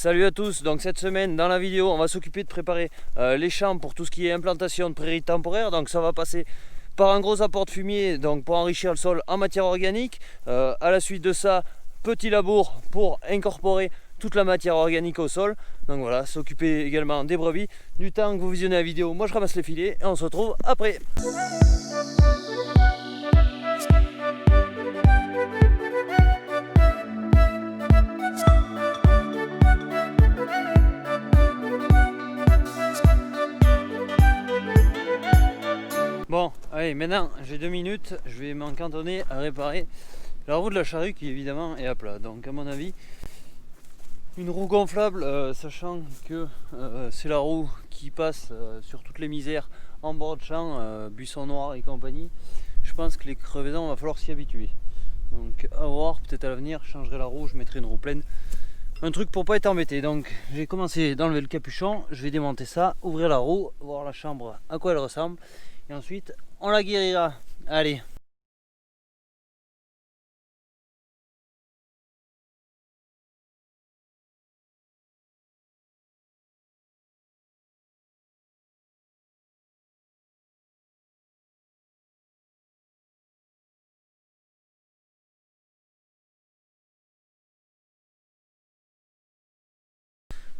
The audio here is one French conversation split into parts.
Salut à tous, donc cette semaine dans la vidéo on va s'occuper de préparer les champs pour tout ce qui est implantation de prairies temporaires. Donc ça va passer par un gros apport de fumier donc pour enrichir le sol en matière organique. À la suite de ça, petit labour pour incorporer toute la matière organique au sol. Donc voilà, s'occuper également des brebis. Du temps que vous visionnez la vidéo, moi je ramasse les filets et on se retrouve après. Bon, allez, maintenant j'ai 2 minutes, je vais m'en cantonner à réparer la roue de la charrue qui évidemment est à plat. Donc à mon avis, une roue gonflable, sachant que c'est la roue qui passe sur toutes les misères en bord de champ, buissons noirs et compagnie, je pense que les crevaisons, va falloir s'y habituer. Donc à voir, peut-être à l'avenir, je changerai la roue, je mettrai une roue pleine. Un truc pour pas être embêté. Donc j'ai commencé d'enlever le capuchon, je vais démonter ça, ouvrir la roue, voir la chambre à quoi elle ressemble. Et ensuite, on la guérira. Allez.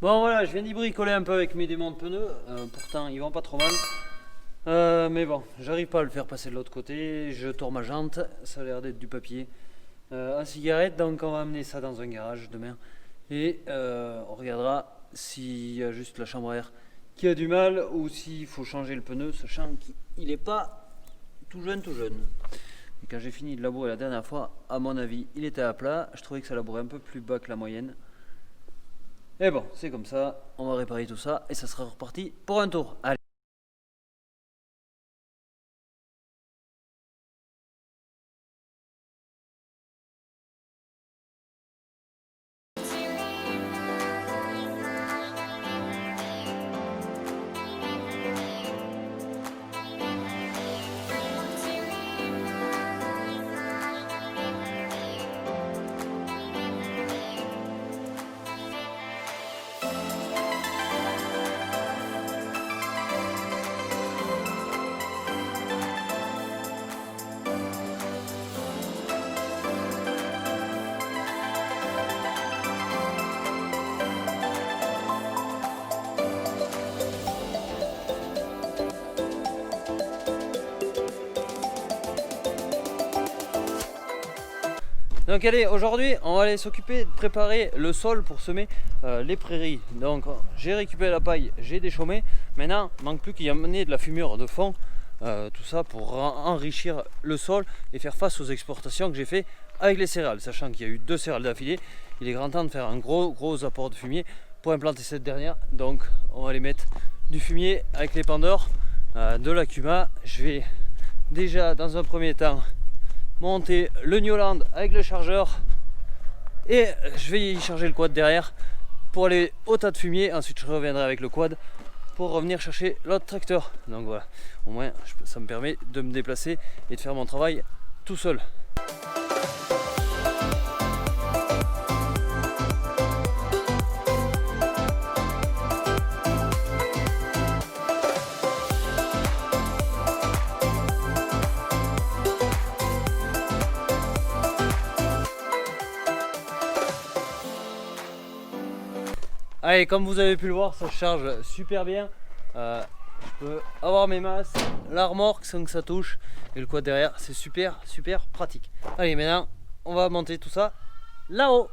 Bon voilà, je viens d'y bricoler un peu avec mes démons de pneus. Pourtant, ils vont pas trop mal. Mais bon, j'arrive pas à le faire passer de l'autre côté. Je tourne ma jante, ça a l'air d'être du papier à cigarette. Donc on va amener ça dans un garage demain. Et on regardera s'il y a juste la chambre à air qui a du mal ou s'il faut changer le pneu, sachant qu'il n'est pas tout jeune. Et quand j'ai fini de labourer la dernière fois, à mon avis, il était à plat. Je trouvais que ça labourait un peu plus bas que la moyenne. Et bon, c'est comme ça, on va réparer tout ça et ça sera reparti pour un tour. Allez. Donc allez, aujourd'hui on va aller s'occuper de préparer le sol pour semer les prairies. Donc j'ai récupéré la paille, j'ai déchaumé. Maintenant il manque plus qu'à y amener de la fumure de fond, tout ça pour enrichir le sol et faire face aux exportations que j'ai fait avec les céréales. Sachant qu'il y a eu 2 céréales d'affilée, il est grand temps de faire un gros apport de fumier pour implanter cette dernière. Donc on va aller mettre du fumier avec les pendeurs de la Cuma. Je vais déjà dans un premier temps monter le Newland avec le chargeur et je vais y charger le quad derrière pour aller au tas de fumier. Ensuite je reviendrai avec le quad pour revenir chercher l'autre tracteur. Donc voilà, au moins ça me permet de me déplacer et de faire mon travail tout seul. Allez, comme vous avez pu le voir, ça charge super bien. Je peux avoir mes masses, la remorque sans que ça touche et le quad derrière, c'est super pratique. Allez, maintenant on va monter tout ça là-haut.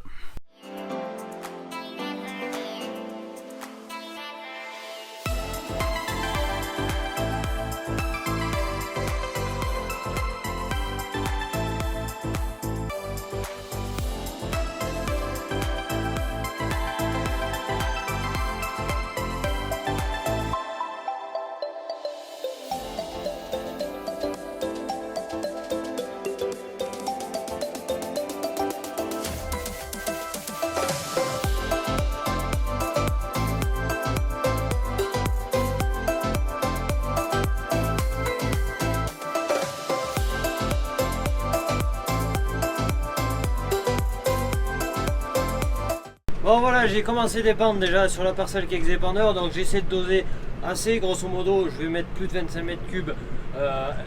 Bon voilà, j'ai commencé des pentes déjà sur la parcelle qui est ex-épandeur, donc j'essaie de doser assez, grosso modo je vais mettre plus de 25 mètres cubes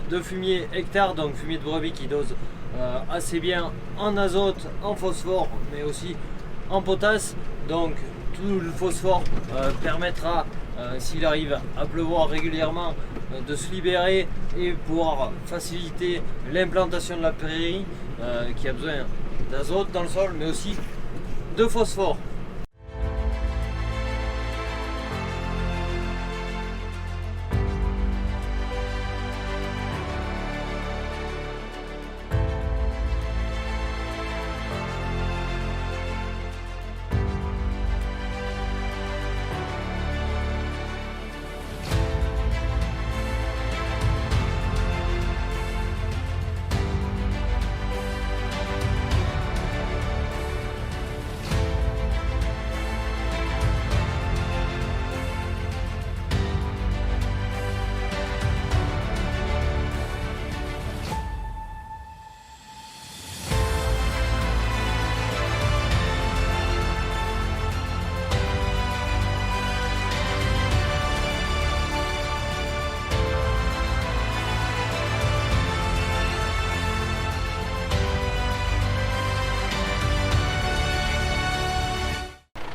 de fumier hectare, donc fumier de brebis qui dose assez bien en azote, en phosphore, mais aussi en potasse. Donc tout le phosphore permettra, s'il arrive à pleuvoir régulièrement, de se libérer et pouvoir faciliter l'implantation de la prairie qui a besoin d'azote dans le sol, mais aussi de phosphore.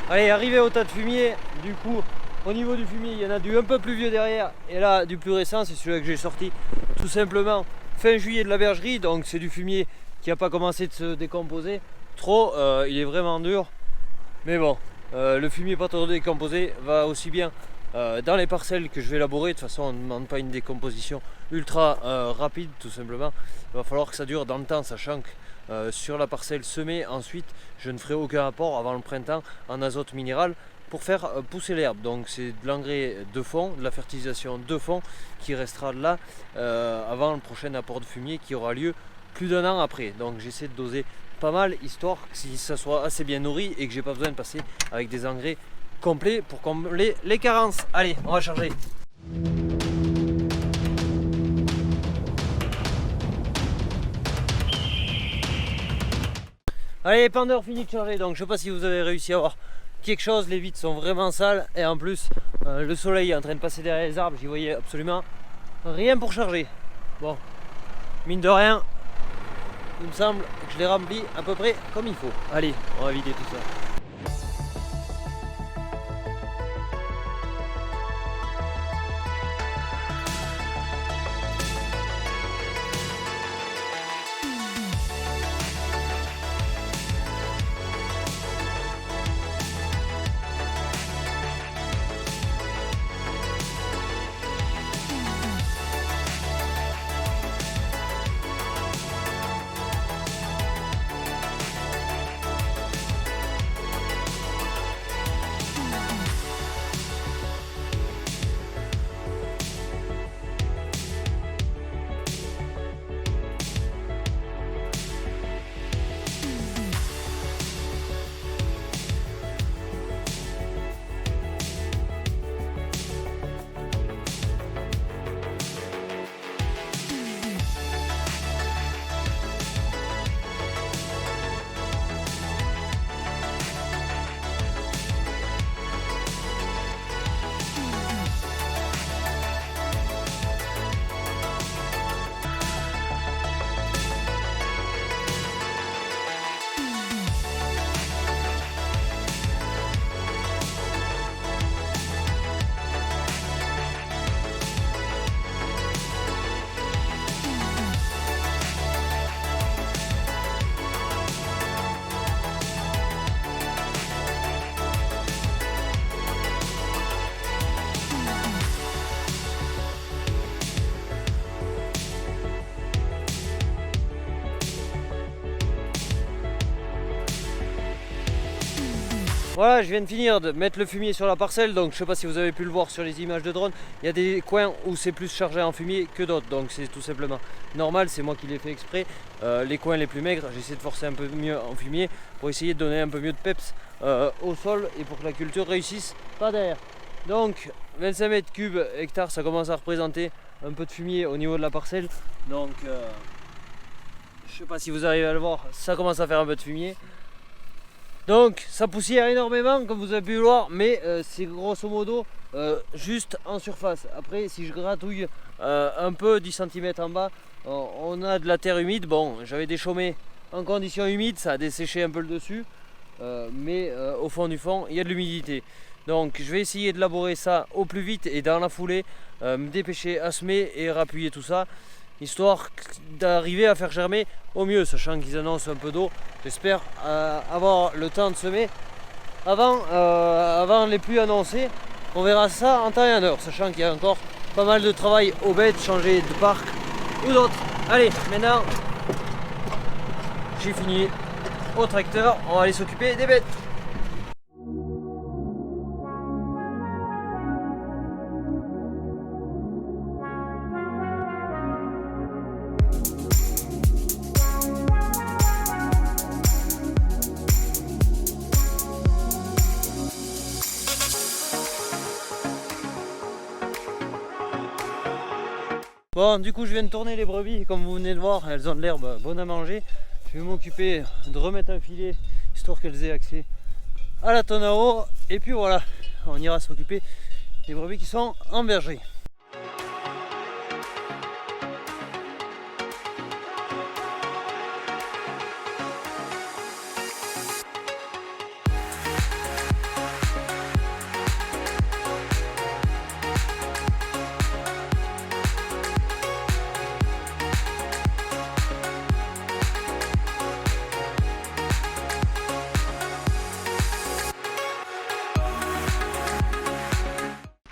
Allez, arrivé au tas de fumier, du coup au niveau du fumier il y en a du un peu plus vieux derrière, et là du plus récent c'est celui-là que j'ai sorti tout simplement fin juillet de la bergerie, donc c'est du fumier qui n'a pas commencé de se décomposer trop, il est vraiment dur, mais bon, le fumier pas trop décomposé va aussi bien dans les parcelles que je vais labourer. De toute façon on ne demande pas une décomposition ultra rapide, tout simplement il va falloir que ça dure dans le temps, sachant que sur la parcelle semée ensuite je ne ferai aucun apport avant le printemps en azote minéral pour faire pousser l'herbe. Donc c'est de l'engrais de fond, de la fertilisation de fond qui restera là avant le prochain apport de fumier qui aura lieu plus d'un an après. Donc j'essaie de doser pas mal histoire que si ça soit assez bien nourri et que j'ai pas besoin de passer avec des engrais complets pour combler les carences. Allez, on va charger. Allez, épandeur fini de charger, donc je sais pas si vous avez réussi à voir quelque chose, les vitres sont vraiment sales et en plus le soleil est en train de passer derrière les arbres, j'y voyais absolument rien pour charger. Bon, mine de rien, il me semble que je l'ai rempli à peu près comme il faut. Allez, on va vider tout ça. Voilà, je viens de finir de mettre le fumier sur la parcelle, donc je sais pas si vous avez pu le voir sur les images de drone, il y a des coins où c'est plus chargé en fumier que d'autres, donc c'est tout simplement normal, c'est moi qui l'ai fait exprès. Les coins les plus maigres, j'essaie de forcer un peu mieux en fumier pour essayer de donner un peu mieux de peps au sol et pour que la culture réussisse pas derrière. Donc 25 mètres cubes hectare, ça commence à représenter un peu de fumier au niveau de la parcelle, donc je sais pas si vous arrivez à le voir, ça commence à faire un peu de fumier. Donc ça poussière énormément comme vous avez pu le voir, mais c'est grosso modo juste en surface. Après si je gratouille un peu 10 cm en bas, on a de la terre humide. Bon, j'avais déchaumé en conditions humides, ça a desséché un peu le dessus, mais au fond du fond il y a de l'humidité. Donc je vais essayer de labourer ça au plus vite et dans la foulée me dépêcher à semer et rappuyer tout ça, histoire d'arriver à faire germer au mieux, sachant qu'ils annoncent un peu d'eau. J'espère avoir le temps de semer avant les pluies annoncées. On verra ça en temps et en heure, sachant qu'il y a encore pas mal de travail aux bêtes, changer de parc ou d'autres. Allez, maintenant j'ai fini au tracteur, on va aller s'occuper des bêtes. Bon, du coup je viens de tourner les brebis, comme vous venez de voir, elles ont de l'herbe bonne à manger. Je vais m'occuper de remettre un filet, histoire qu'elles aient accès à la tonne à eau. Et puis voilà, on ira s'occuper des brebis qui sont en bergerie.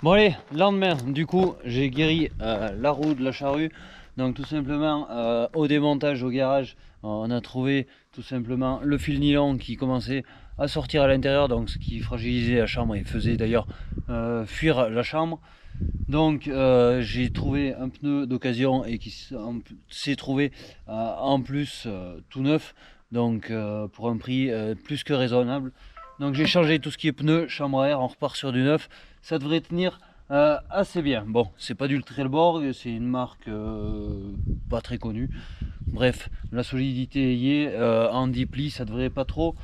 Bon allez, lendemain, du coup j'ai guéri la roue de la charrue. Donc tout simplement au démontage au garage, on a trouvé tout simplement le fil nylon qui commençait à sortir à l'intérieur, donc ce qui fragilisait la chambre et faisait d'ailleurs fuir la chambre. Donc j'ai trouvé un pneu d'occasion et qui s'est trouvé en plus tout neuf, donc pour un prix plus que raisonnable. Donc j'ai changé tout ce qui est pneu, chambre à air, on repart sur du neuf. Ça devrait tenir assez bien. Bon, c'est pas du Trelleborg, c'est une marque pas très connue. Bref, la solidité y est, en 10 plis, ça devrait pas trop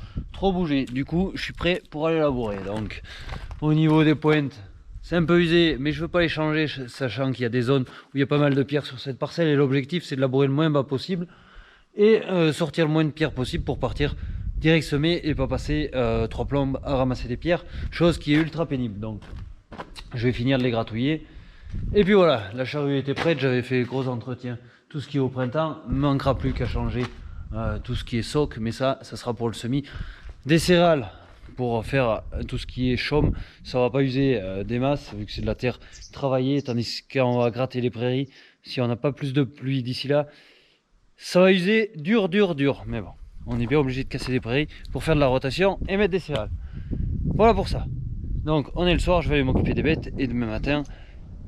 bouger. Du coup, je suis prêt pour aller labourer. Donc, au niveau des pointes, c'est un peu usé, mais je veux pas les changer, sachant qu'il y a des zones où il y a pas mal de pierres sur cette parcelle. Et l'objectif, c'est de labourer le moins bas possible et sortir le moins de pierres possible pour partir direct semé et pas passer 3 plombes à ramasser des pierres, chose qui est ultra pénible. Donc je vais finir de les gratouiller et puis voilà, la charrue était prête, j'avais fait gros entretien, tout ce qui est au printemps, il ne manquera plus qu'à changer tout ce qui est soc, mais ça sera pour le semis. Des céréales pour faire tout ce qui est chaume, ça va pas user des masses vu que c'est de la terre travaillée, tandis qu'on va gratter les prairies, si on n'a pas plus de pluie d'ici là, ça va user dur, mais bon, on est bien obligé de casser des prairies pour faire de la rotation et mettre des céréales. Voilà pour ça. Donc on est le soir, je vais aller m'occuper des bêtes et demain matin,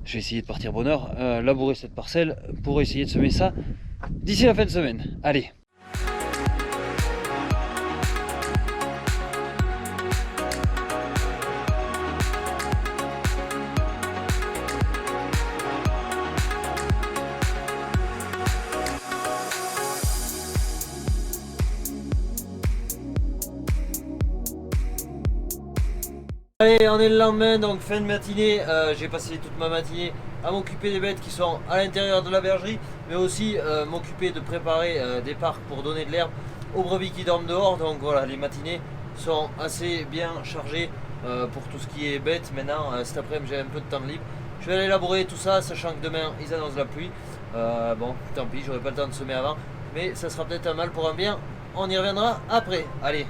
je vais essayer de partir bonne heure, labourer cette parcelle pour essayer de semer ça d'ici la fin de semaine. Allez. Allez, on est le lendemain, donc fin de matinée. J'ai passé toute ma matinée à m'occuper des bêtes qui sont à l'intérieur de la bergerie, mais aussi m'occuper de préparer des parcs pour donner de l'herbe aux brebis qui dorment dehors. Donc voilà, les matinées sont assez bien chargées pour tout ce qui est bêtes. Maintenant, cet après-midi, j'ai un peu de temps libre. Je vais aller labourer tout ça, sachant que demain, ils annoncent la pluie. Bon, tant pis, j'aurai pas le temps de semer avant, mais ça sera peut-être un mal pour un bien. On y reviendra après. Allez.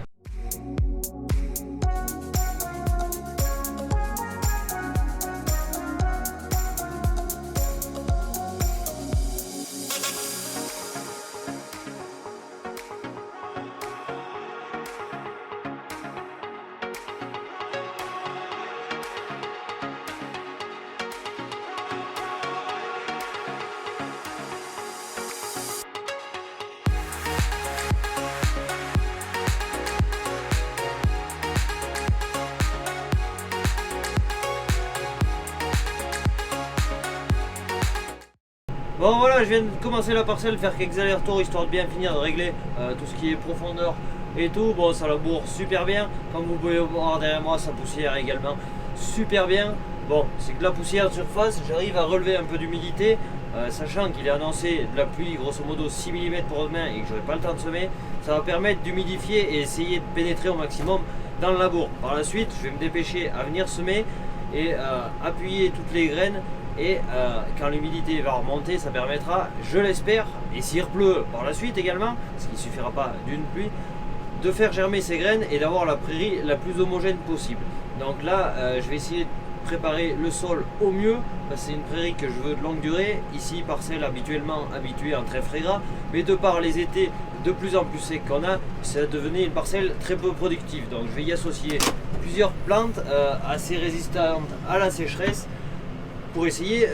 Bon voilà, je viens de commencer la parcelle, faire quelques allers-retours histoire de bien finir de régler tout ce qui est profondeur et tout. Bon, ça laboure super bien. Comme vous pouvez voir derrière moi, ça poussière également super bien. Bon, c'est que de la poussière de surface, j'arrive à relever un peu d'humidité, sachant qu'il est annoncé de la pluie grosso modo 6 mm pour demain et que j'aurai pas le temps de semer. Ça va permettre d'humidifier et essayer de pénétrer au maximum dans le labour. Par la suite, je vais me dépêcher à venir semer et appuyer toutes les graines. Et quand l'humidité va remonter, ça permettra, je l'espère, et s'il pleut par la suite également, parce qu'il ne suffira pas d'une pluie, de faire germer ces graines et d'avoir la prairie la plus homogène possible. Donc là, je vais essayer de préparer le sol au mieux, parce que c'est une prairie que je veux de longue durée. Ici, parcelle habituellement habituée en très frais gras, mais de par les étés de plus en plus secs qu'on a, ça devenait une parcelle très peu productive. Donc je vais y associer plusieurs plantes assez résistantes à la sécheresse, pour essayer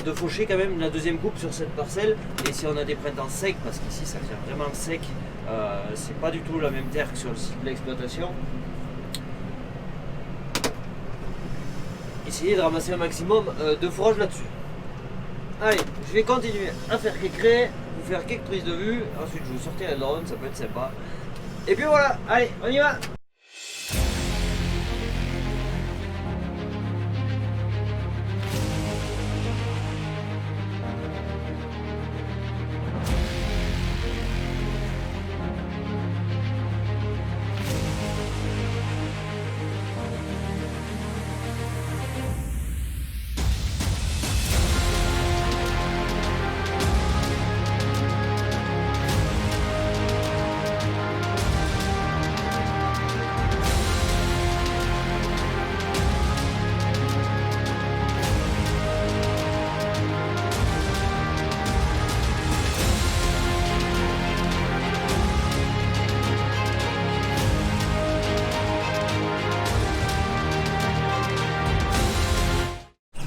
de faucher quand même la deuxième coupe sur cette parcelle. Et si on a des printemps secs, parce qu'ici ça devient vraiment sec, c'est pas du tout la même terre que sur le site de l'exploitation, essayer de ramasser un maximum de fourrage là-dessus. Allez, je vais continuer à faire quelques craies, vous faire quelques prises de vue, ensuite je vais vous sortir la drone, ça peut être sympa. Et puis voilà, allez, on y va.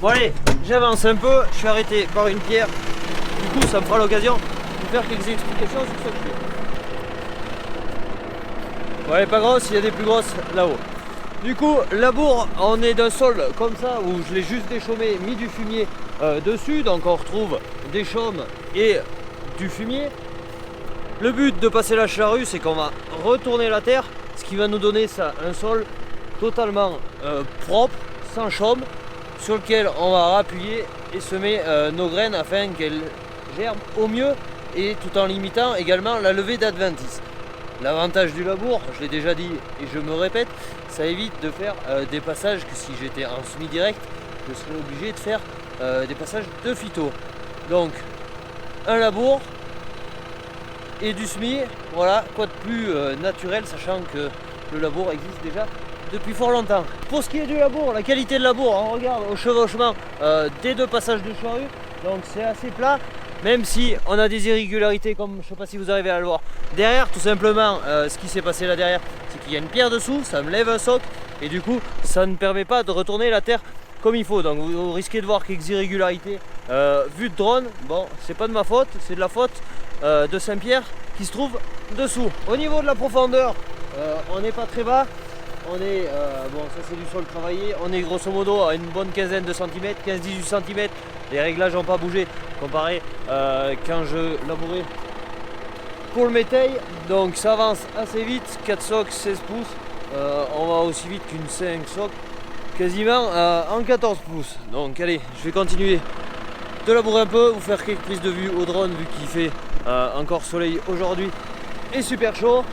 Bon allez, j'avance un peu, je suis arrêté par une pierre, du coup ça me fera l'occasion de faire quelques explications sur ce sujet. Bon elle est pas grosse, il y a des plus grosses là-haut. Du coup, labour, on est d'un sol comme ça où je l'ai juste déchaumé, mis du fumier dessus, donc on retrouve des chaumes et du fumier. Le but de passer la charrue, c'est qu'on va retourner la terre, ce qui va nous donner ça, un sol totalement propre, sans chaume, sur lequel on va appuyer et semer nos graines afin qu'elles germent au mieux et tout en limitant également la levée d'adventices. L'avantage du labour, je l'ai déjà dit et je me répète, ça évite de faire des passages que si j'étais en semi-direct, je serais obligé de faire des passages de phyto. Donc un labour et du semis, voilà, quoi de plus naturel, sachant que le labour existe déjà depuis fort longtemps. Pour ce qui est du labour, la qualité de labour, on regarde au chevauchement des deux passages de charrue, donc c'est assez plat, même si on a des irrégularités comme, je sais pas si vous arrivez à le voir, derrière, tout simplement, ce qui s'est passé là derrière, c'est qu'il y a une pierre dessous, ça me lève un soc, et du coup, ça ne permet pas de retourner la terre comme il faut, donc vous risquez de voir quelques irrégularités vues de drone. Bon, c'est pas de ma faute, c'est de la faute de Saint-Pierre qui se trouve dessous. Au niveau de la profondeur, on n'est pas très bas. On est, bon ça c'est du sol travaillé, on est grosso modo à une bonne quinzaine de centimètres, 15-18 cm. Les réglages n'ont pas bougé comparé quand je labourais pour le métail. Donc ça avance assez vite, 4 socs, 16 pouces. On va aussi vite qu'une 5 socs, quasiment en 14 pouces. Donc allez, je vais continuer de labourer un peu, vous faire quelques prises de vue au drone vu qu'il fait encore soleil aujourd'hui et super chaud.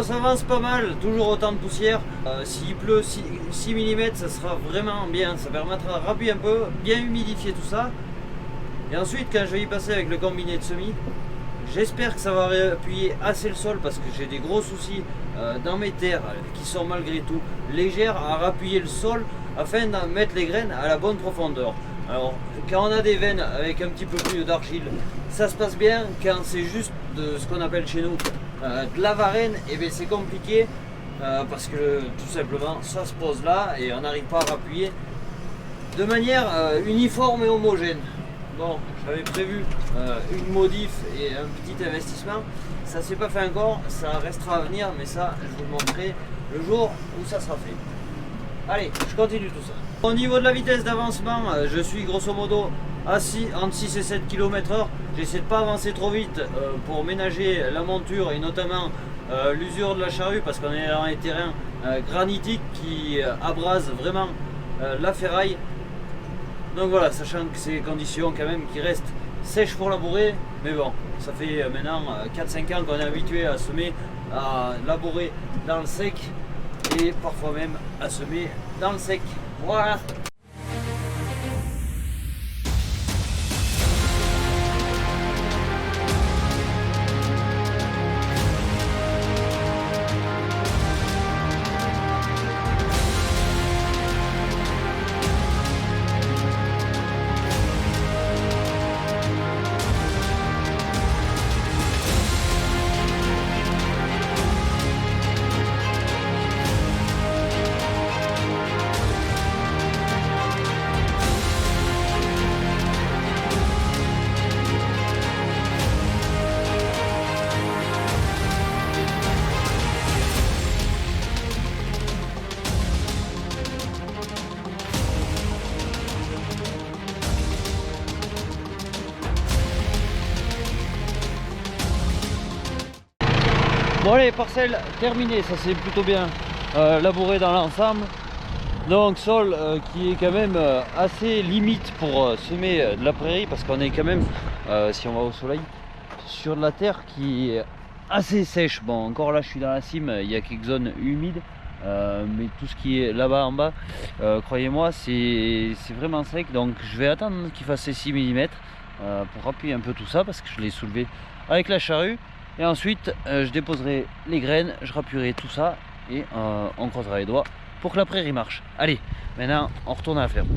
on s'avance pas mal, toujours autant de poussière. S'il pleut 6 mm, ça sera vraiment bien. Ça permettra de rappuyer un peu, bien humidifier tout ça. Et ensuite, quand je vais y passer avec le combiné de semis, j'espère que ça va appuyer assez le sol parce que j'ai des gros soucis dans mes terres qui sont malgré tout légères à rappuyer le sol afin de mettre les graines à la bonne profondeur. Alors, quand on a des veines avec un petit peu plus d'argile, ça se passe bien. Quand c'est juste de ce qu'on appelle chez nous de la varenne, et bien c'est compliqué parce que tout simplement ça se pose là et on n'arrive pas à appuyer de manière uniforme et homogène. Bon, j'avais prévu une modif et un petit investissement, ça s'est pas fait encore, ça restera à venir, mais ça je vous le montrerai le jour où ça sera fait. Allez, je continue tout ça. Au niveau de la vitesse d'avancement, je suis grosso modo assis entre 6 et 7 km/h. J'essaie de pas avancer trop vite pour ménager la monture et notamment l'usure de la charrue parce qu'on est dans les terrains granitiques qui abrasent vraiment la ferraille. Donc voilà, sachant que c'est des conditions quand même qui restent sèches pour labourer, mais bon, ça fait maintenant 4-5 ans qu'on est habitué à semer, à labourer dans le sec et parfois même à semer dans le sec. Voilà. Bon allez, parcelle terminée, ça c'est plutôt bien labouré dans l'ensemble. Donc sol qui est quand même assez limite pour semer de la prairie parce qu'on est quand même, si on va au soleil, sur de la terre qui est assez sèche. Bon, encore là je suis dans la cime, il y a quelques zones humides, mais tout ce qui est là-bas en bas, croyez-moi, c'est vraiment sec. Donc je vais attendre qu'il fasse ces 6 mm pour appuyer un peu tout ça parce que je l'ai soulevé avec la charrue. Et ensuite je déposerai les graines, je rappuierai tout ça et on croisera les doigts pour que la prairie marche. Allez, maintenant on retourne à la ferme.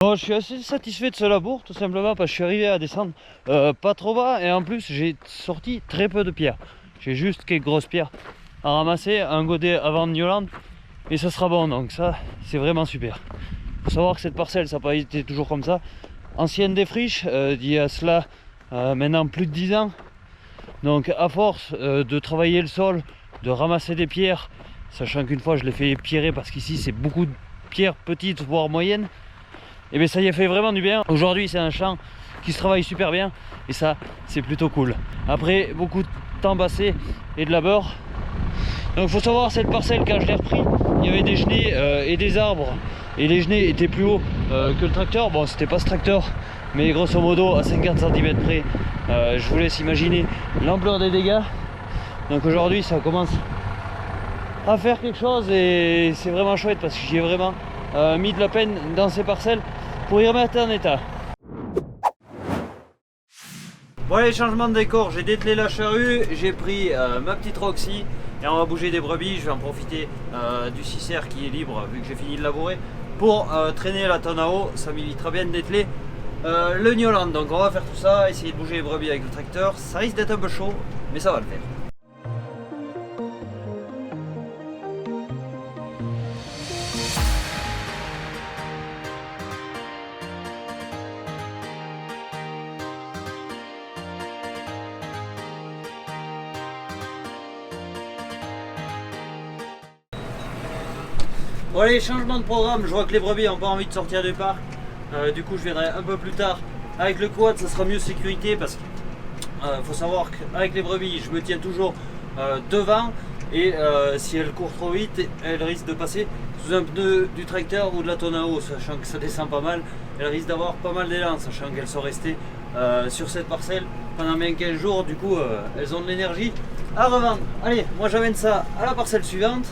Bon, je suis assez satisfait de ce labour, tout simplement parce que je suis arrivé à descendre pas trop bas et en plus j'ai sorti très peu de pierres. J'ai juste quelques grosses pierres à ramasser, un godet avant Newland et ça sera bon, donc ça c'est vraiment super. Faut savoir que cette parcelle ça n'a pas été toujours comme ça. Ancienne défriche d'il y a cela maintenant plus de 10 ans. Donc à force de travailler le sol, de ramasser des pierres, sachant qu'une fois je l'ai fait pierrer parce qu'ici c'est beaucoup de pierres petites voire moyennes, et bien ça y a fait vraiment du bien. Aujourd'hui c'est un champ qui se travaille super bien et ça c'est plutôt cool. Après beaucoup de temps passé et de labeur. Donc faut savoir, cette parcelle quand je l'ai repris, il y avait des genêts et des arbres. Et les genêts étaient plus hauts que le tracteur. Bon, c'était pas ce tracteur, mais grosso modo à 50 cm près. Je vous laisse imaginer l'ampleur des dégâts. Donc aujourd'hui ça commence à faire quelque chose et c'est vraiment chouette parce que j'y ai vraiment mis de la peine dans ces parcelles pour y remettre en état. Bon allez, changement de décor, j'ai dételé la charrue, j'ai pris ma petite Roxy et on va bouger des brebis. Je vais en profiter du 6R qui est libre vu que j'ai fini de labourer pour traîner la tonne à eau. Ça m'évitera bien de dételer le Newland. Donc on va faire tout ça, essayer de bouger les brebis avec le tracteur. Ça risque d'être un peu chaud mais ça va le faire. Bon allez, changement de programme, je vois que les brebis n'ont pas envie de sortir du parc. Du coup je viendrai un peu plus tard. Avec le quad ça sera mieux sécurité parce qu'il faut savoir qu'avec les brebis je me tiens toujours devant. Et si elles courent trop vite, elles risquent de passer sous un pneu du tracteur ou de la tonne à eau, sachant que ça descend pas mal. Elles risquent d'avoir pas mal d'élan, sachant qu'elles sont restées sur cette parcelle pendant bien 15 jours. Du coup elles ont de l'énergie à revendre. Allez, moi j'amène ça à la parcelle suivante.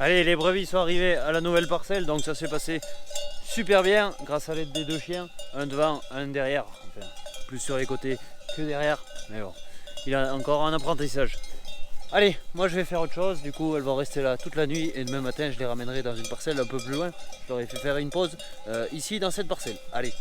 Allez, les brebis sont arrivées à la nouvelle parcelle, donc ça s'est passé super bien grâce à l'aide des deux chiens, un devant, un derrière, enfin plus sur les côtés que derrière, mais bon, il a encore un apprentissage. Allez, moi je vais faire autre chose, du coup elles vont rester là toute la nuit et demain matin je les ramènerai dans une parcelle un peu plus loin. Je leur ai fait faire une pause ici dans cette parcelle. Allez.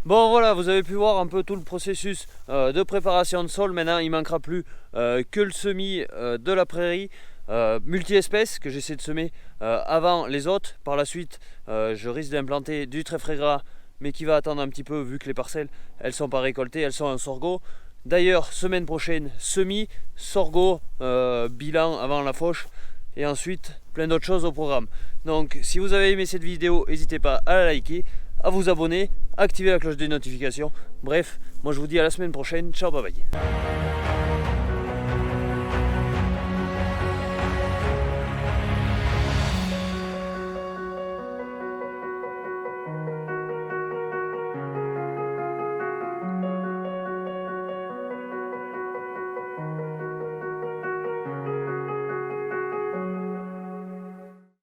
Bon voilà, vous avez pu voir un peu tout le processus de préparation de sol. Maintenant il ne manquera plus que le semis de la prairie multi-espèces que j'essaie de semer avant les autres. Par la suite je risque d'implanter du trèfle gras, mais qui va attendre un petit peu vu que les parcelles elles sont pas récoltées, elles sont en sorgho. D'ailleurs semaine prochaine semis, sorgho, bilan avant la fauche et ensuite plein d'autres choses au programme. Donc si vous avez aimé cette vidéo, n'hésitez pas à la liker, à vous abonner, activer la cloche des notifications. Bref, moi je vous dis à la semaine prochaine. Ciao, bye bye.